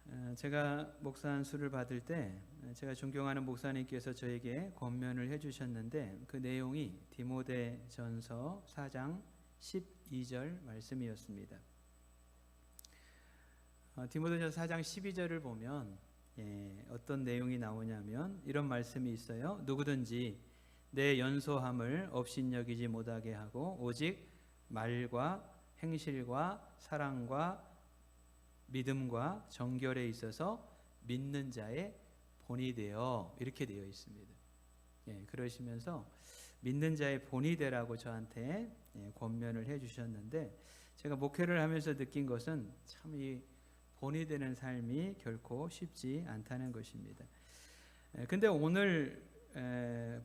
네. 제가 목사 안수를 받을 때 제가 존경하는 목사님께서 저에게 권면을 해주셨는데 그 내용이 디모데전서 4장 12절 말씀이었습니다. 디모데전서 4장 12절을 보면 어떤 내용이 나오냐면 이런 말씀이 있어요. 누구든지 내 연소함을 업신여기지 못하게 하고 오직 말과 행실과 사랑과 믿음과 정결에 있어서 믿는 자의 본이 되어, 이렇게 되어 있습니다. 그러시면서 믿는 자의 본이 되라고 저한테 권면을 해주셨는데 제가 목회를 하면서 느낀 것은 참 이 본이 되는 삶이 결코 쉽지 않다는 것입니다. 근데 오늘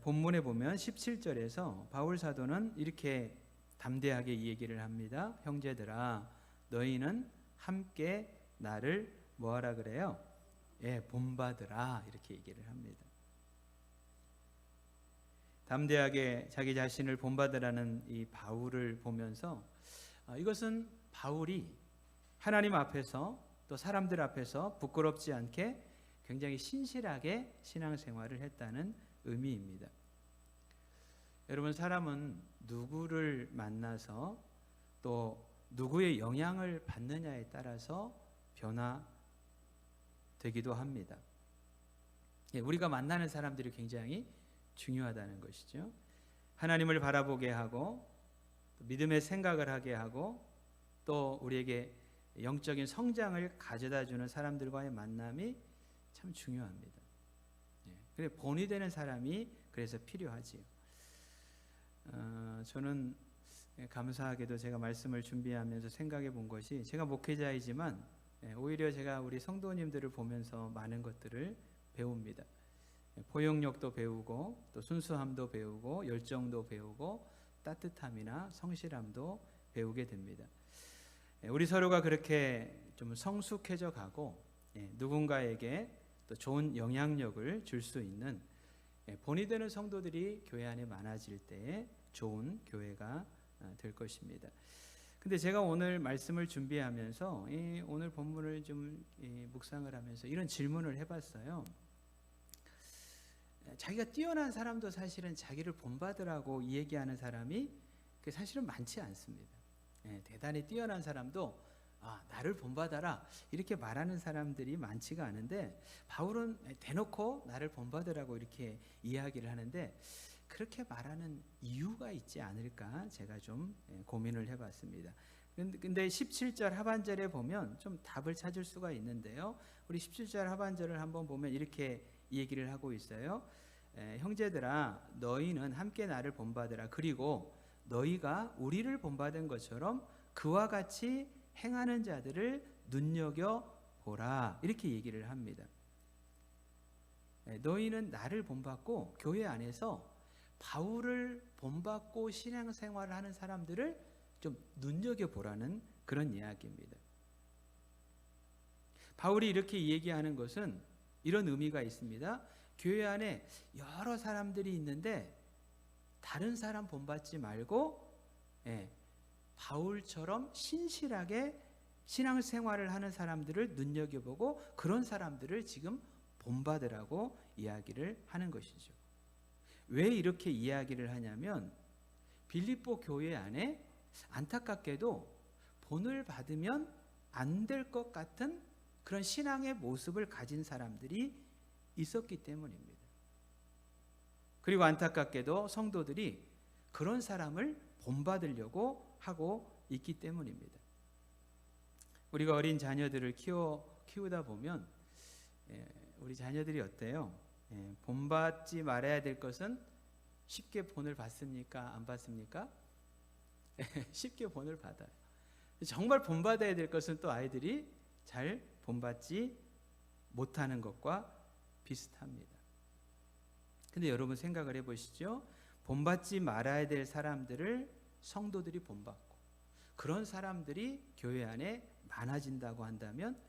본문에 보면 17절에서 바울 사도는 이렇게 담대하게 이 얘기를 합니다. 형제들아, 너희는 함께 나를 뭐하라 그래요? 본받으라, 이렇게 얘기를 합니다. 담대하게 자기 자신을 본받으라는 이 바울을 보면서 이것은 바울이 하나님 앞에서 또 사람들 앞에서 부끄럽지 않게 굉장히 신실하게 신앙생활을 했다는 의미입니다. 여러분, 사람은 누구를 만나서 또 누구의 영향을 받느냐에 따라서 변화되기도 합니다. 우리가 만나는 사람들이 굉장히 중요하다는 것이죠. 하나님을 바라보게 하고 믿음의 생각을 하게 하고 또 우리에게 영적인 성장을 가져다주는 사람들과의 만남이 참 중요합니다. 그래 본이 되는 사람이 그래서 필요하지요. 저는 감사하게도 제가 말씀을 준비하면서 생각해 본 것이, 제가 목회자이지만 오히려 제가 우리 성도님들을 보면서 많은 것들을 배웁니다. 포용력도 배우고 또 순수함도 배우고 열정도 배우고 따뜻함이나 성실함도 배우게 됩니다. 우리 서로가 그렇게 좀 성숙해져 가고 누군가에게 또 좋은 영향력을 줄 수 있는 본이 되는 성도들이 교회 안에 많아질 때 좋은 교회가 될 것입니다. 근데 제가 오늘 말씀을 준비하면서 오늘 본문을 좀 묵상을 하면서 이런 질문을 해봤어요. 자기가 뛰어난 사람도 사실은 자기를 본받으라고 얘기하는 사람이 사실은 많지 않습니다. 대단히 뛰어난 사람도 나를 본받아라 이렇게 말하는 사람들이 많지가 않은데, 바울은 대놓고 나를 본받으라고 이렇게 이야기를 하는데 그렇게 말하는 이유가 있지 않을까 제가 좀 고민을 해봤습니다. 근데 17절 하반절에 보면 좀 답을 찾을 수가 있는데요. 우리 17절 하반절을 한번 보면 이렇게 얘기를 하고 있어요. 형제들아, 너희는 함께 나를 본받으라. 그리고 너희가 우리를 본받은 것처럼 그와 같이 행하는 자들을 눈여겨보라, 이렇게 얘기를 합니다. 너희는 나를 본받고 교회 안에서 바울을 본받고 신앙생활을 하는 사람들을 좀 눈여겨보라는 그런 이야기입니다. 바울이 이렇게 얘기하는 것은 이런 의미가 있습니다. 교회 안에 여러 사람들이 있는데 다른 사람 본받지 말고 바울처럼 신실하게 신앙생활을 하는 사람들을 눈여겨보고 그런 사람들을 지금 본받으라고 이야기를 하는 것이죠. 왜 이렇게 이야기를 하냐면 빌립보 교회 안에 안타깝게도 본을 받으면 안 될 것 같은 그런 신앙의 모습을 가진 사람들이 있었기 때문입니다. 그리고 안타깝게도 성도들이 그런 사람을 본받으려고 하고 있기 때문입니다. 우리가 어린 자녀들을 키우다 보면 우리 자녀들이 어때요? 본받지 말아야 될 것은 쉽게 본을 받습니까? 안 받습니까? 쉽게 본을 받아요. 정말 본받아야 될 것은 또 아이들이 잘 본받지 못하는 것과 비슷합니다. 근데 여러분 생각을 해보시죠. 본받지 말아야 될 사람들을 성도들이 본받고 그런 사람들이 교회 안에 많아진다고 한다면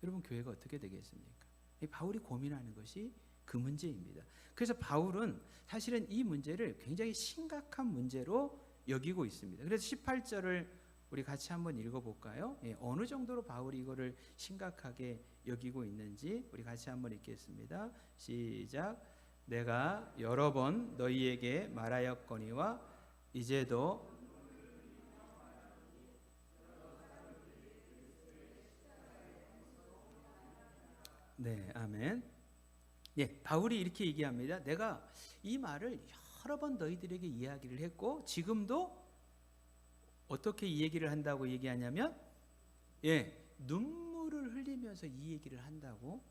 여러분 교회가 어떻게 되겠습니까? 바울이 고민하는 것이 그 문제입니다. 그래서 바울은 사실은 이 문제를 굉장히 심각한 문제로 여기고 있습니다. 그래서 18절을 우리 같이 한번 읽어볼까요? 예, 어느 정도로 바울이 이거를 심각하게 여기고 있는지 우리 같이 한번 읽겠습니다. 시작. 내가 여러 번 너희에게 말하였거니와 이제도 네, 아멘. 예, 바울이 이렇게 얘기합니다. 내가 이 말을 여러 번 너희들에게 이야기를 했고 지금도 어떻게 이 얘기를 한다고 얘기하냐면 예, 눈물을 흘리면서 이 얘기를 한다고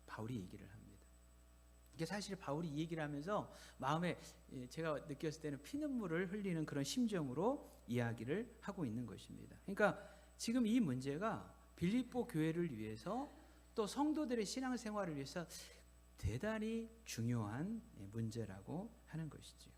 바울이 얘기를 합니다. 이게 사실 바울이 이 얘기를 하면서 마음에 제가 느꼈을 때는 피눈물을 흘리는 그런 심정으로 이야기를 하고 있는 것입니다. 그러니까 지금 이 문제가 빌립보 교회를 위해서 또 성도들의 신앙생활을 위해서 대단히 중요한 문제라고 하는 것이죠.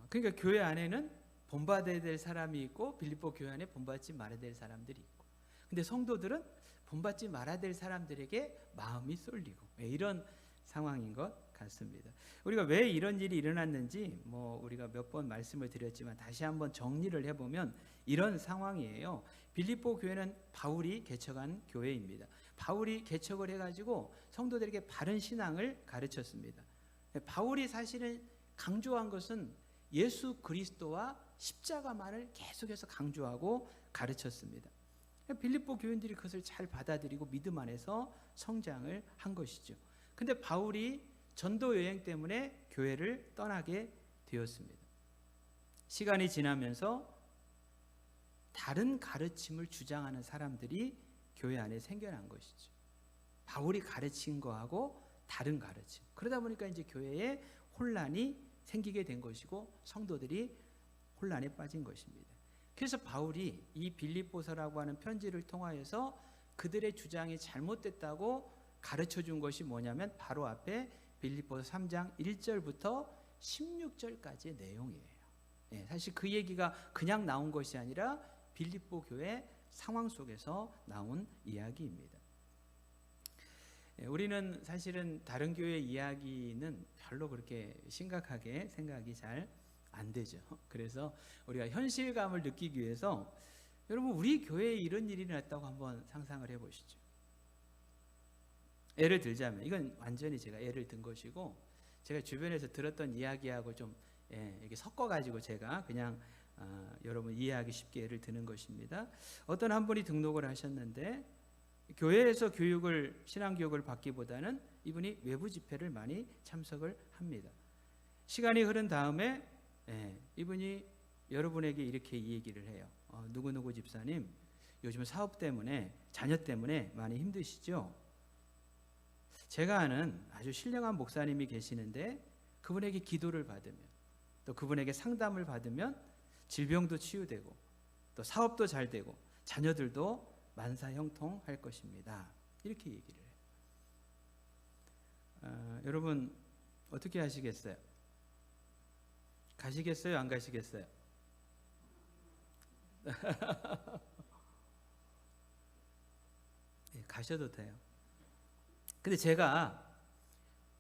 그러니까 교회 안에는 본받아야 될 사람이 있고 빌립보 교회 안에 본받지 말아야 될 사람들이 있고, 근데 성도들은 본받지 말아야 될 사람들에게 마음이 쏠리고 이런 상황인 것 같습니다. 우리가 왜 이런 일이 일어났는지 우리가 몇 번 말씀을 드렸지만 다시 한번 정리를 해보면 이런 상황이에요. 빌립보 교회는 바울이 개척한 교회입니다. 바울이 개척을 해가지고 성도들에게 바른 신앙을 가르쳤습니다. 바울이 사실은 강조한 것은 예수 그리스도와 십자가만을 계속해서 강조하고 가르쳤습니다. 빌립보 교인들이 그것을 잘 받아들이고 믿음 안에서 성장을 한 것이죠. 근데 바울이 전도 여행 때문에 교회를 떠나게 되었습니다. 시간이 지나면서 다른 가르침을 주장하는 사람들이 교회 안에 생겨난 것이죠. 바울이 가르친 거하고 다른 가르침. 그러다 보니까 이제 교회에 혼란이 생기게 된 것이고 성도들이 혼란에 빠진 것입니다. 그래서 바울이 이 빌립보서라고 하는 편지를 통하여서 그들의 주장이 잘못됐다고 가르쳐 준 것이 뭐냐면 바로 앞에 빌립보서 3장 1절부터 16절까지의 내용이에요. 예, 사실 그 얘기가 그냥 나온 것이 아니라 빌립보 교회 상황 속에서 나온 이야기입니다. 예, 우리는 사실은 다른 교회 이야기는 별로 그렇게 심각하게 생각이 잘 안 되죠. 그래서 우리가 현실감을 느끼기 위해서 여러분 우리 교회에 이런 일이 났다고 한번 상상을 해보시죠. 예를 들자면 이건 완전히 제가 예를 든 것이고 제가 주변에서 들었던 이야기하고 좀 이렇게 섞어가지고 제가 그냥 여러분 이해하기 쉽게 예를 드는 것입니다. 어떤 한 분이 등록을 하셨는데 교회에서 신앙교육을 받기보다는 이분이 외부 집회를 많이 참석을 합니다. 시간이 흐른 다음에 이분이 여러분에게 이렇게 이 얘기를 해요. 누구누구 집사님, 요즘 사업 때문에 자녀 때문에 많이 힘드시죠? 제가 아는 아주 신령한 목사님이 계시는데 그분에게 기도를 받으면 또 그분에게 상담을 받으면 질병도 치유되고 또 사업도 잘 되고 자녀들도 만사형통할 것입니다. 이렇게 얘기를 해요. 여러분 어떻게 하시겠어요? 가시겠어요? 안 가시겠어요? 네, 가셔도 돼요. 근데 제가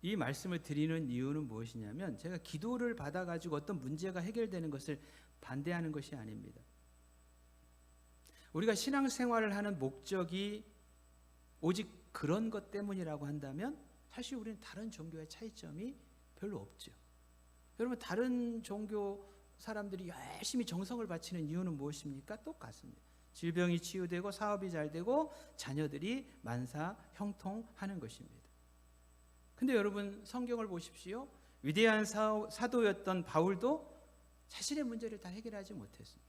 이 말씀을 드리는 이유는 무엇이냐면 제가 기도를 받아가지고 어떤 문제가 해결되는 것을 반대하는 것이 아닙니다. 우리가 신앙생활을 하는 목적이 오직 그런 것 때문이라고 한다면 사실 우리는 다른 종교의 차이점이 별로 없죠. 여러분 다른 종교 사람들이 열심히 정성을 바치는 이유는 무엇입니까? 똑같습니다. 질병이 치유되고 사업이 잘 되고 자녀들이 만사 형통하는 것입니다. 근데 여러분 성경을 보십시오. 위대한 사도였던 바울도 자신의 문제를 다 해결하지 못했습니다.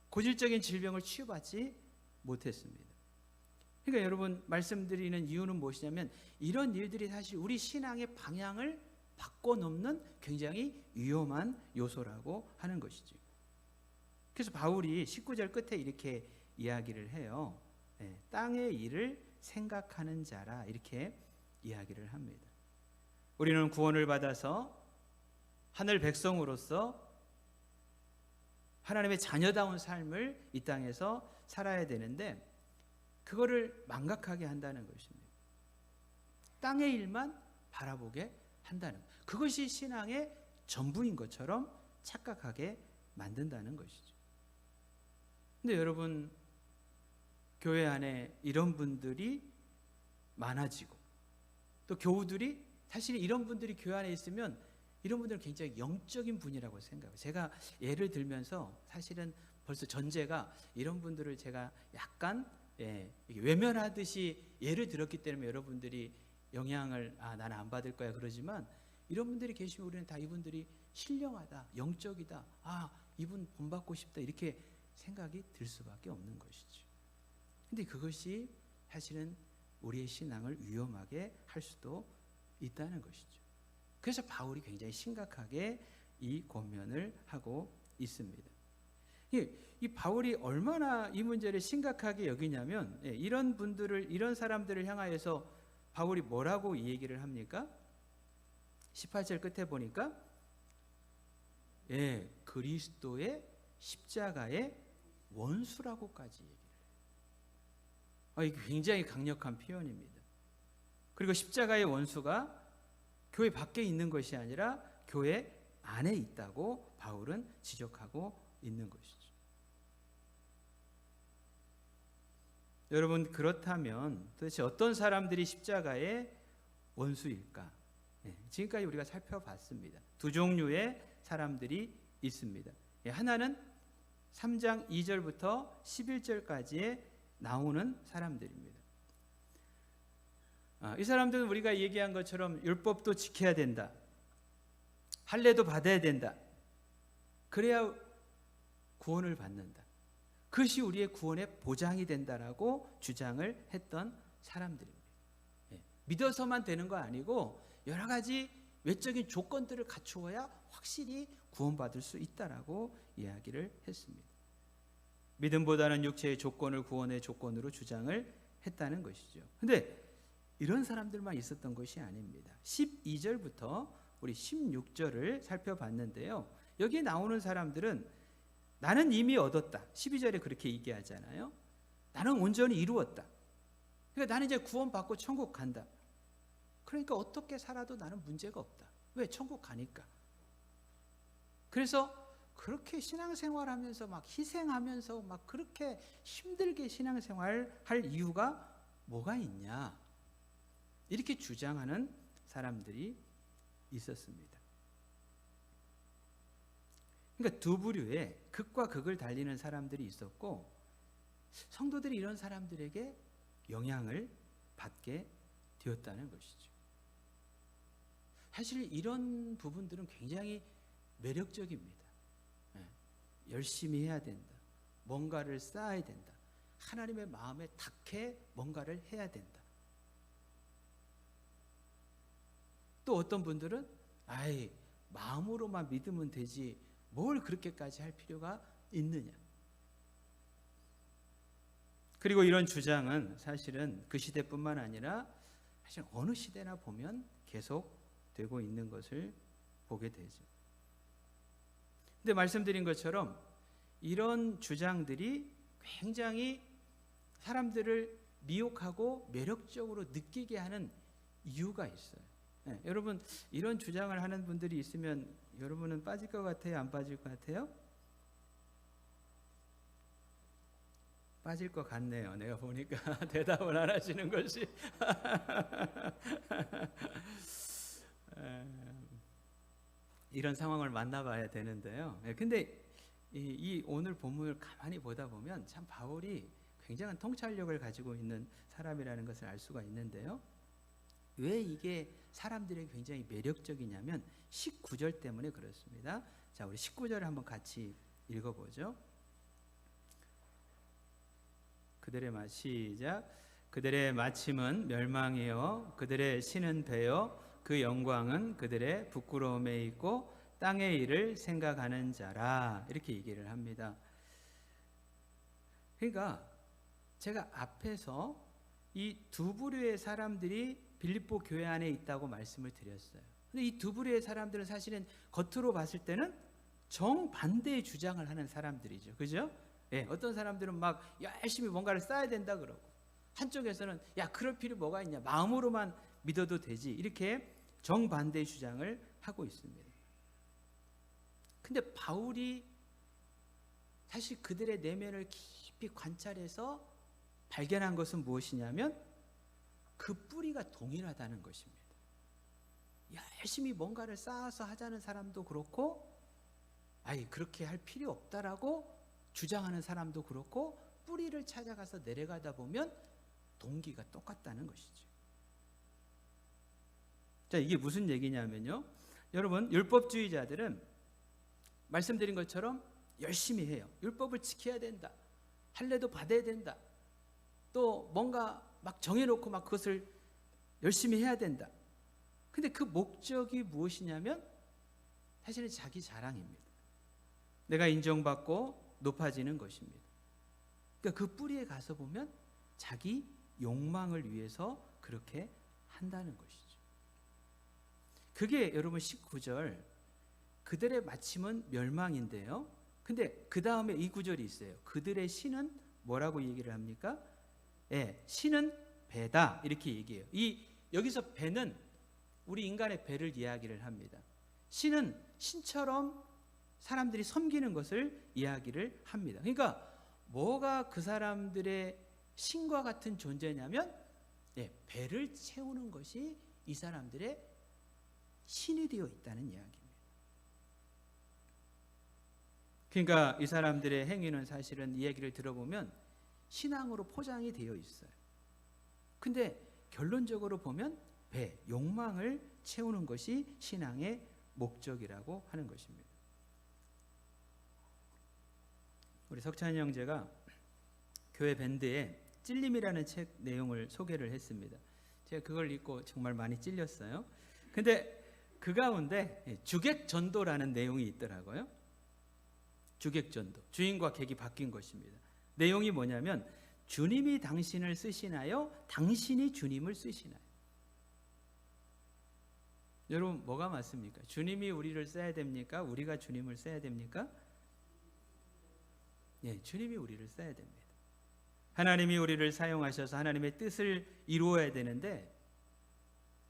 고질적인 질병을 치유받지 못했습니다. 그러니까 여러분 말씀드리는 이유는 무엇이냐면 이런 일들이 사실 우리 신앙의 방향을 바꿔놓는 굉장히 위험한 요소라고 하는 것이죠. 그래서 바울이 19절 끝에 이렇게 이야기를 해요. 땅의 일을 생각하는 자라 이렇게 이야기를 합니다. 우리는 구원을 받아서 하늘 백성으로서 하나님의 자녀다운 삶을 이 땅에서 살아야 되는데 그거를 망각하게 한다는 것입니다. 땅의 일만 바라보게 한다는 것. 그것이 신앙의 전부인 것처럼 착각하게 만든다는 것이죠. 근데 여러분, 교회 안에 이런 분들이 많아지고 또 교우들이, 사실 이런 분들이 교회 안에 있으면 이런 분들은 굉장히 영적인 분이라고 생각해요. 제가 예를 들면서 사실은 벌써 전제가 이런 분들을 제가 약간 외면하듯이 예를 들었기 때문에 여러분들이 영향을 나는 안 받을 거야 그러지만, 이런 분들이 계시면 우리는 다 이분들이 신령하다, 영적이다, 이분 본받고 싶다, 이렇게 생각이 들 수밖에 없는 것이죠. 근데 그것이 사실은 우리의 신앙을 위험하게 할 수도 있다는 것이죠. 그래서 바울이 굉장히 심각하게 이 권면을 하고 있습니다. 이 바울이 얼마나 이 문제를 심각하게 여기냐면, 이런 분들을, 이런 사람들을 향하여서 바울이 뭐라고 이 얘기를 합니까? 18절 끝에 보니까 그리스도의 십자가의 원수라고까지 얘기를 해요. 이게 굉장히 강력한 표현입니다. 그리고 십자가의 원수가 교회 밖에 있는 것이 아니라 교회 안에 있다고 바울은 지적하고 있는 것이죠. 여러분, 그렇다면 도대체 어떤 사람들이 십자가의 원수일까? 지금까지 우리가 살펴봤습니다. 두 종류의 사람들이 있습니다. 하나는 3장 2절부터 11절까지에 나오는 사람들입니다. 이 사람들은 우리가 얘기한 것처럼 율법도 지켜야 된다, 할례도 받아야 된다, 그래야 구원을 받는다, 그것이 우리의 구원의 보장이 된다라고 주장을 했던 사람들입니다. 믿어서만 되는 거 아니고 여러 가지 외적인 조건들을 갖추어야 확실히 구원받을 수 있다라고 이야기를 했습니다. 믿음보다는 육체의 조건을 구원의 조건으로 주장을 했다는 것이죠. 근데 이런 사람들만 있었던 것이 아닙니다. 12절부터 우리 16절을 살펴봤는데요. 여기에 나오는 사람들은 나는 이미 얻었다, 12절에 그렇게 얘기하잖아요. 나는 온전히 이루었다, 그러니까 나는 이제 구원받고 천국 간다, 그러니까 어떻게 살아도 나는 문제가 없다. 왜? 천국 가니까. 그래서 그렇게 신앙생활하면서 막 희생하면서 막 그렇게 힘들게 신앙생활할 이유가 뭐가 있냐, 이렇게 주장하는 사람들이 있었습니다. 그러니까 두 부류의 극과 극을 달리는 사람들이 있었고, 성도들이 이런 사람들에게 영향을 받게 되었다는 것이죠. 사실 이런 부분들은 굉장히 매력적입니다. 열심히 해야 된다, 뭔가를 쌓아야 된다, 하나님의 마음에 닿게 뭔가를 해야 된다. 또 어떤 분들은 마음으로만 믿으면 되지 뭘 그렇게까지 할 필요가 있느냐. 그리고 이런 주장은 사실은 그 시대뿐만 아니라 사실 어느 시대나 보면 계속 되고 있는 것을 보게 되죠. 근데 말씀드린 것처럼 이런 주장들이 굉장히 사람들을 미혹하고 매력적으로 느끼게 하는 이유가 있어요. 여러분, 이런 주장을 하는 분들이 있으면 여러분은 빠질 것 같아요? 안 빠질 것 같아요? 빠질 것 같네요. 내가 보니까 대답을 안 하시는 것이. 이런 상황을 만나봐야 되는데요. 근데 이 오늘 본문을 가만히 보다 보면 참 바울이 굉장한 통찰력을 가지고 있는 사람이라는 것을 알 수가 있는데요. 왜 이게 사람들에게 굉장히 매력적이냐면 19절 때문에 그렇습니다. 자, 우리 19절을 한번 같이 읽어보죠. 시작. 그들의 마침은 멸망이요 그들의 신은 배요 그 영광은 그들의 부끄러움에 있고 땅의 일을 생각하는 자라, 이렇게 얘기를 합니다. 그러니까 제가 앞에서 이 두 부류의 사람들이 빌립보 교회 안에 있다고 말씀을 드렸어요. 근데 이 두 부류의 사람들은 사실은 겉으로 봤을 때는 정반대의 주장을 하는 사람들이죠. 그죠? 어떤 사람들은 막 열심히 뭔가를 쌓아야 된다 그러고, 한쪽에서는 야, 그럴 필요 뭐가 있냐, 마음으로만 믿어도 되지, 이렇게 정반대의 주장을 하고 있습니다. 근데 바울이 사실 그들의 내면을 깊이 관찰해서 발견한 것은 무엇이냐면 그 뿌리가 동일하다는 것입니다. 열심히 뭔가를 쌓아서 하자는 사람도 그렇고, 아이 그렇게 할 필요 없다라고 주장하는 사람도 그렇고, 뿌리를 찾아가서 내려가다 보면 동기가 똑같다는 것이죠. 자, 이게 무슨 얘기냐면요, 여러분, 율법주의자들은 말씀드린 것처럼 열심히 해요. 율법을 지켜야 된다, 할례도 받아야 된다, 또 뭔가 막 정해놓고 막 그것을 열심히 해야 된다. 근데 그 목적이 무엇이냐면 사실은 자기 자랑입니다. 내가 인정받고 높아지는 것입니다. 그러니까 그 뿌리에 가서 보면 자기 욕망을 위해서 그렇게 한다는 것이죠. 그게 여러분 19절, 그들의 마침은 멸망인데요, 근데 그 다음에 이 구절이 있어요. 그들의 신은 뭐라고 얘기를 합니까? 신은 배다, 이렇게 얘기해요. 여기서 배는 우리 인간의 배를 이야기를 합니다. 신은 신처럼 사람들이 섬기는 것을 이야기를 합니다. 그러니까 뭐가 그 사람들의 신과 같은 존재냐면 배를 채우는 것이 이 사람들의 신이 되어 있다는 이야기입니다. 그러니까 이 사람들의 행위는 사실은 이 얘기를 들어보면 신앙으로 포장이 되어 있어요. 근데 결론적으로 보면 배, 욕망을 채우는 것이 신앙의 목적이라고 하는 것입니다. 우리 석찬이 형제가 교회 밴드에 찔림이라는 책 내용을 소개를 했습니다. 제가 그걸 읽고 정말 많이 찔렸어요. 근데 그 가운데 주객전도라는 내용이 있더라고요. 주객전도, 주인과 객이 바뀐 것입니다. 내용이 뭐냐면 주님이 당신을 쓰시나요? 당신이 주님을 쓰시나요? 여러분, 뭐가 맞습니까? 주님이 우리를 써야 됩니까? 우리가 주님을 써야 됩니까? 주님이 우리를 써야 됩니다. 하나님이 우리를 사용하셔서 하나님의 뜻을 이루어야 되는데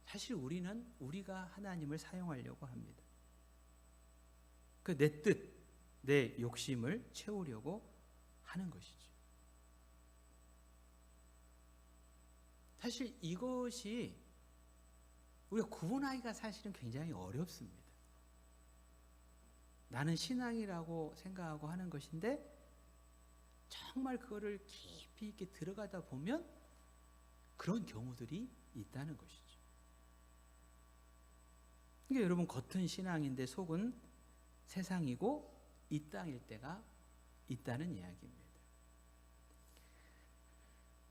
사실 우리가 하나님을 사용하려고 합니다. 그 내 뜻, 내 욕심을 채우려고 하는 것이죠. 사실 이것이 우리가 구분하기가 사실은 굉장히 어렵습니다. 나는 신앙이라고 생각하고 하는 것인데 정말 그거를 깊이 있게 들어가다 보면 그런 경우들이 있다는 것이죠. 그러니까 여러분, 겉은 신앙인데 속은 세상이고 이 땅일 때가 있다는 이야기입니다.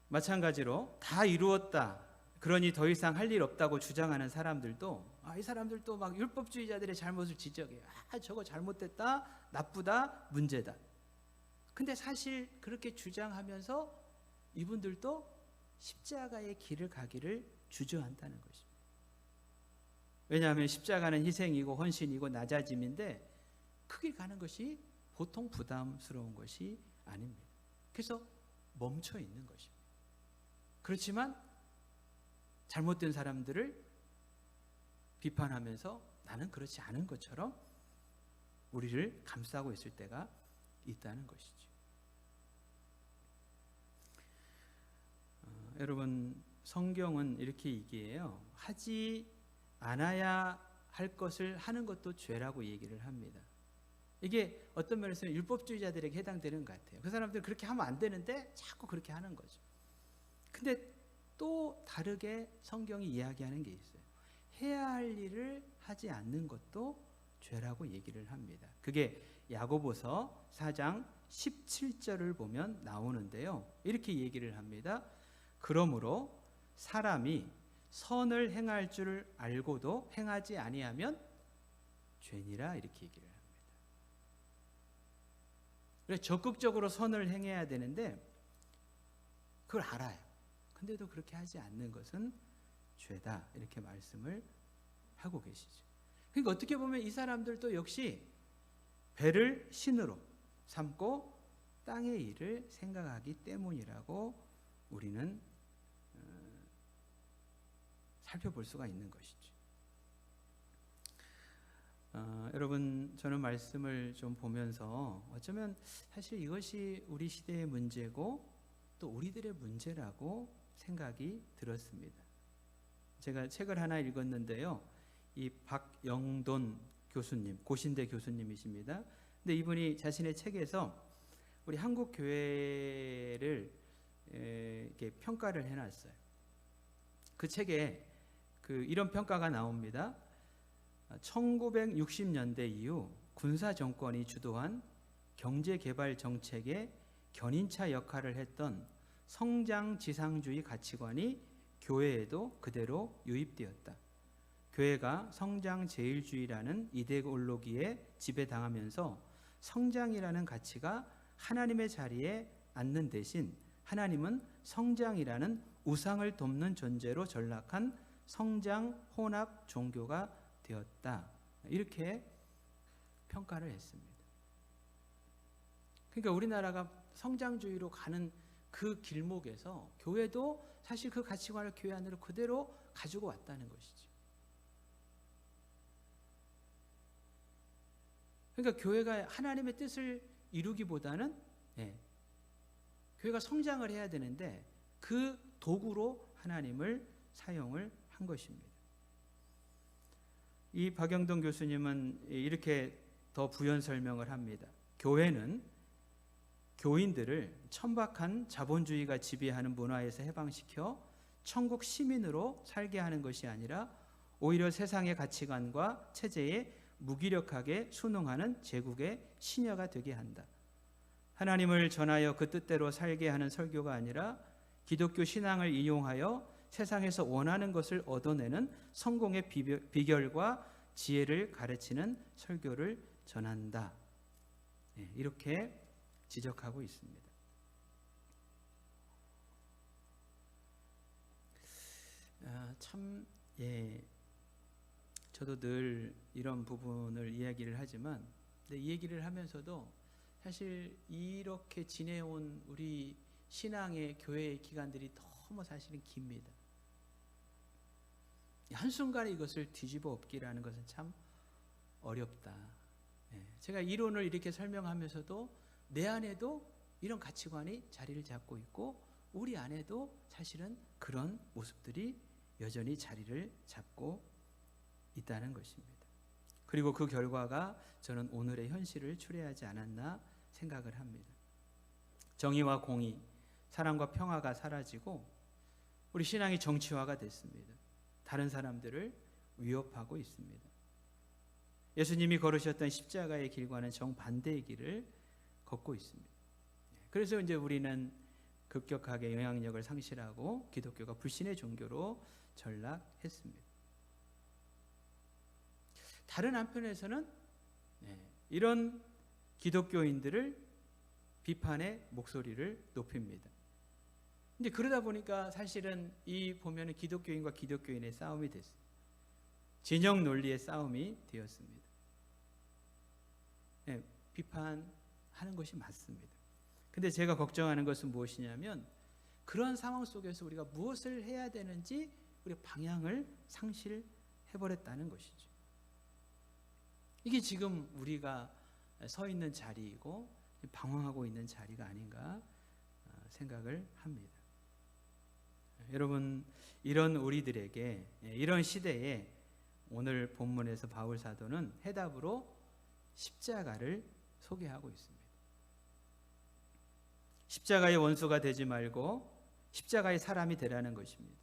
마찬가지로 다 이루었다, 그러니 더 이상 할 일 없다고 주장하는 사람들도 이 사람들도 막 율법주의자들의 잘못을 지적해요. 저거 잘못됐다, 나쁘다, 문제다. 근데 사실 그렇게 주장하면서 이분들도 십자가의 길을 가기를 주저한다는 것입니다. 왜냐하면 십자가는 희생이고 헌신이고 낮아짐인데 그 길 가는 것이 보통 부담스러운 것이 아닙니다. 그래서 멈춰 있는 것입니다. 그렇지만 잘못된 사람들을 비판하면서 나는 그렇지 않은 것처럼 우리를 감싸고 있을 때가 있다는 것이죠. 여러분, 성경은 이렇게 얘기해요. 하지 않아야 할 것을 하는 것도 죄라고 얘기를 합니다. 이게 어떤 면에서는 율법주의자들에게 해당되는 것 같아요. 그 사람들은 그렇게 하면 안 되는데 자꾸 그렇게 하는 거죠. 근데 또 다르게 성경이 이야기하는 게 있어요. 해야 할 일을 하지 않는 것도 죄라고 얘기를 합니다. 그게 야고보서 4장 17절을 보면 나오는데요, 이렇게 얘기를 합니다. 그러므로 사람이 선을 행할 줄 알고도 행하지 아니하면 죄니라, 이렇게 얘기를 합니다. 그래서 적극적으로 선을 행해야 되는데 그걸 알아요. 근데도 그렇게 하지 않는 것은 죄다, 이렇게 말씀을 하고 계시죠. 그러니까 어떻게 보면 이 사람들도 역시 배를 신으로 삼고 땅의 일을 생각하기 때문이라고 우리는 살펴볼 수가 있는 것이죠. 여러분, 저는 말씀을 좀 보면서 어쩌면 사실 이것이 우리 시대의 문제고 또 우리들의 문제라고 생각이 들었습니다. 제가 책을 하나 읽었는데요. 이 박영돈 교수님, 고신대 교수님이십니다. 근데 이분이 자신의 책에서 우리 한국 교회를 이렇게 평가를 해놨어요. 그 책에 이런 평가가 나옵니다. 1960년대 이후 군사 정권이 주도한 경제 개발 정책의 견인차 역할을 했던 성장 지상주의 가치관이 교회에도 그대로 유입되었다. 교회가 성장 제일주의라는 이데올로기에 지배당하면서 성장이라는 가치가 하나님의 자리에 앉는 대신 하나님은 성장이라는 우상을 돕는 존재로 전락한 성장 혼합 종교가 되었다. 이렇게 평가를 했습니다. 그러니까 우리나라가 성장주의로 가는 그 길목에서 교회도 사실 그 가치관을 교회 안으로 그대로 가지고 왔다는 것이죠. 그러니까 교회가 하나님의 뜻을 이루기보다는 교회가 성장을 해야 되는데 그 도구로 하나님을 사용을 한 것입니다. 이 박영돈 교수님은 이렇게 더 부연 설명을 합니다. 교회는 교인들을 천박한 자본주의가 지배하는 문화에서 해방시켜 천국 시민으로 살게 하는 것이 아니라 오히려 세상의 가치관과 체제에 무기력하게 순응하는 제국의 시녀가 되게 한다. 하나님을 전하여 그 뜻대로 살게 하는 설교가 아니라 기독교 신앙을 이용하여 세상에서 원하는 것을 얻어내는 성공의 비결과 지혜를 가르치는 설교를 전한다. 이렇게 지적하고 있습니다. 저도 늘 이런 부분을 이야기를 하지만, 근데 이 얘기를 하면서도 사실 이렇게 지내온 우리 신앙의 교회의 기간들이 너무 사실은 깁니다. 한순간에 이것을 뒤집어 엎기라는 것은 참 어렵다. 제가 이론을 이렇게 설명하면서도 내 안에도 이런 가치관이 자리를 잡고 있고 우리 안에도 사실은 그런 모습들이 여전히 자리를 잡고 있다는 것입니다. 그리고 그 결과가 저는 오늘의 현실을 초래하지 않았나 생각을 합니다. 정의와 공의, 사랑과 평화가 사라지고 우리 신앙이 정치화가 됐습니다. 다른 사람들을 위협하고 있습니다. 예수님이 걸으셨던 십자가의 길과는 정반대의 길을 걷고 있습니다. 그래서 이제 우리는 급격하게 영향력을 상실하고 기독교가 불신의 종교로 전락했습니다. 다른 한편에서는 이런 기독교인들을 비판의 목소리를 높입니다. 근데 그러다 보니까 사실은 이 보면은 기독교인과 기독교인의 싸움이 됐어요. 진영 논리의 싸움이 되었습니다. 비판하는 것이 맞습니다. 근데 제가 걱정하는 것은 무엇이냐면 그런 상황 속에서 우리가 무엇을 해야 되는지 우리 방향을 상실해버렸다는 것이죠. 이게 지금 우리가 서 있는 자리이고 방황하고 있는 자리가 아닌가 생각을 합니다. 여러분, 이런 우리들에게, 이런 시대에 오늘 본문에서 바울 사도는 해답으로 십자가를 소개하고 있습니다. 십자가의 원수가 되지 말고 십자가의 사람이 되라는 것입니다.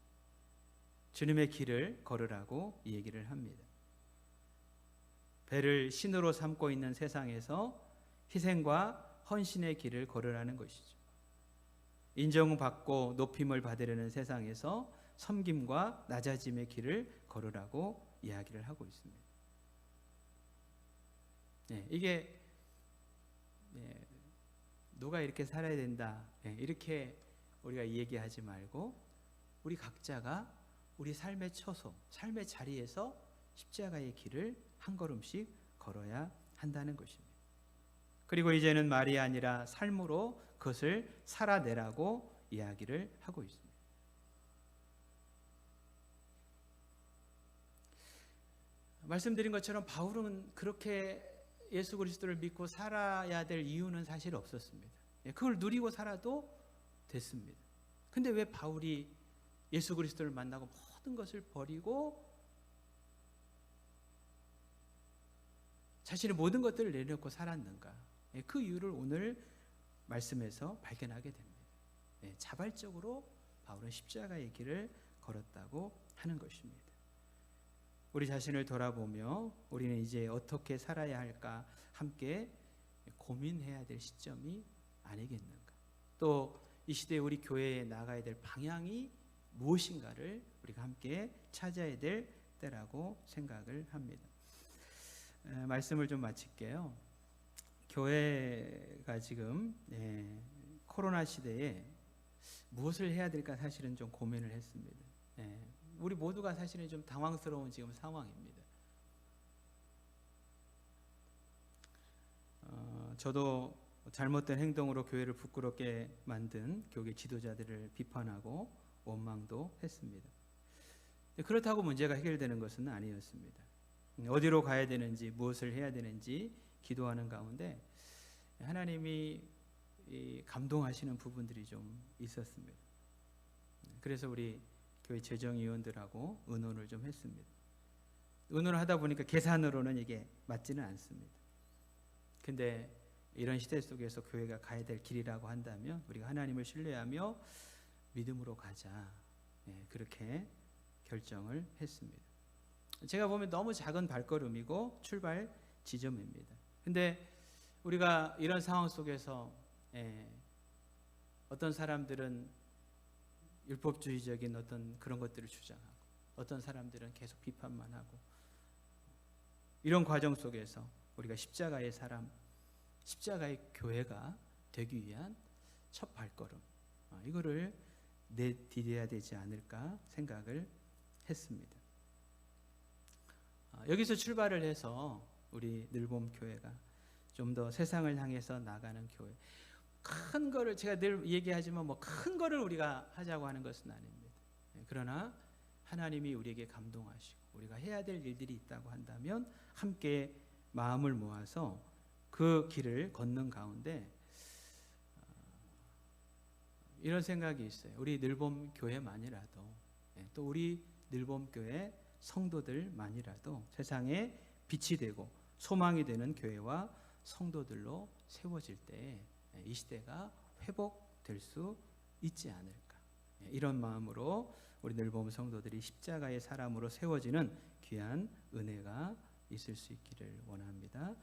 주님의 길을 걸으라고 이 얘기를 합니다. 배를 신으로 삼고 있는 세상에서 희생과 헌신의 길을 걸으라는 것이죠. 인정받고 높임을 받으려는 세상에서 섬김과 낮아짐의 길을 걸으라고 이야기를 하고 있습니다. 이게 누가 이렇게 살아야 된다, 이렇게 우리가 얘기하지 말고 우리 각자가 우리 삶의 처소, 삶의 자리에서 십자가의 길을 한 걸음씩 걸어야 한다는 것입니다. 그리고 이제는 말이 아니라 삶으로 그것을 살아내라고 이야기를 하고 있습니다. 말씀드린 것처럼 바울은 그렇게 예수 그리스도를 믿고 살아야 될 이유는 사실 없었습니다. 그걸 누리고 살아도 됐습니다. 근데 왜 바울이 예수 그리스도를 만나고 모든 것을 버리고 자신의 모든 것들을 내려놓고 살았는가? 그 이유를 오늘 말씀에서 발견하게 됩니다. 자발적으로 바울은 십자가의 길을 걸었다고 하는 것입니다. 우리 자신을 돌아보며 우리는 이제 어떻게 살아야 할까 함께 고민해야 될 시점이 아니겠는가? 또 이 시대에 우리 교회에 나가야 될 방향이 무엇인가를 우리가 함께 찾아야 될 때라고 생각을 합니다. 말씀을 좀 마칠게요. 교회가 지금 코로나 시대에 무엇을 해야 될까 사실은 좀 고민을 했습니다. 우리 모두가 사실은 좀 당황스러운 지금 상황입니다. 저도 잘못된 행동으로 교회를 부끄럽게 만든 교계 지도자들을 비판하고 원망도 했습니다. 그렇다고 문제가 해결되는 것은 아니었습니다. 어디로 가야 되는지 무엇을 해야 되는지 기도하는 가운데 하나님이 감동하시는 부분들이 좀 있었습니다. 그래서 우리 교회 재정위원들하고 의논을 좀 했습니다. 의논을 하다 보니까 계산으로는 이게 맞지는 않습니다. 근데 이런 시대 속에서 교회가 가야 될 길이라고 한다면 우리가 하나님을 신뢰하며 믿음으로 가자, 그렇게 결정을 했습니다. 제가 보면 너무 작은 발걸음이고 출발 지점입니다. 근데 우리가 이런 상황 속에서 어떤 사람들은 율법주의적인 어떤 그런 것들을 주장하고 어떤 사람들은 계속 비판만 하고 이런 과정 속에서 우리가 십자가의 사람, 십자가의 교회가 되기 위한 첫 발걸음, 이거를 내디뎌야 되지 않을까 생각을 했습니다. 여기서 출발을 해서 우리 늘봄 교회가 좀 더 세상을 향해서 나가는 교회, 큰 거를 제가 늘 얘기하지만 뭐 큰 거를 우리가 하자고 하는 것은 아닙니다. 그러나 하나님이 우리에게 감동하시고 우리가 해야 될 일들이 있다고 한다면 함께 마음을 모아서 그 길을 걷는 가운데 이런 생각이 있어요. 우리 늘봄 교회만이라도, 또 우리 늘봄 교회 성도들만이라도 세상에 빛이 되고 소망이 되는 교회와 성도들로 세워질 때 이 시대가 회복될 수 있지 않을까, 이런 마음으로 우리 늘봄 성도들이 십자가의 사람으로 세워지는 귀한 은혜가 있을 수 있기를 원합니다.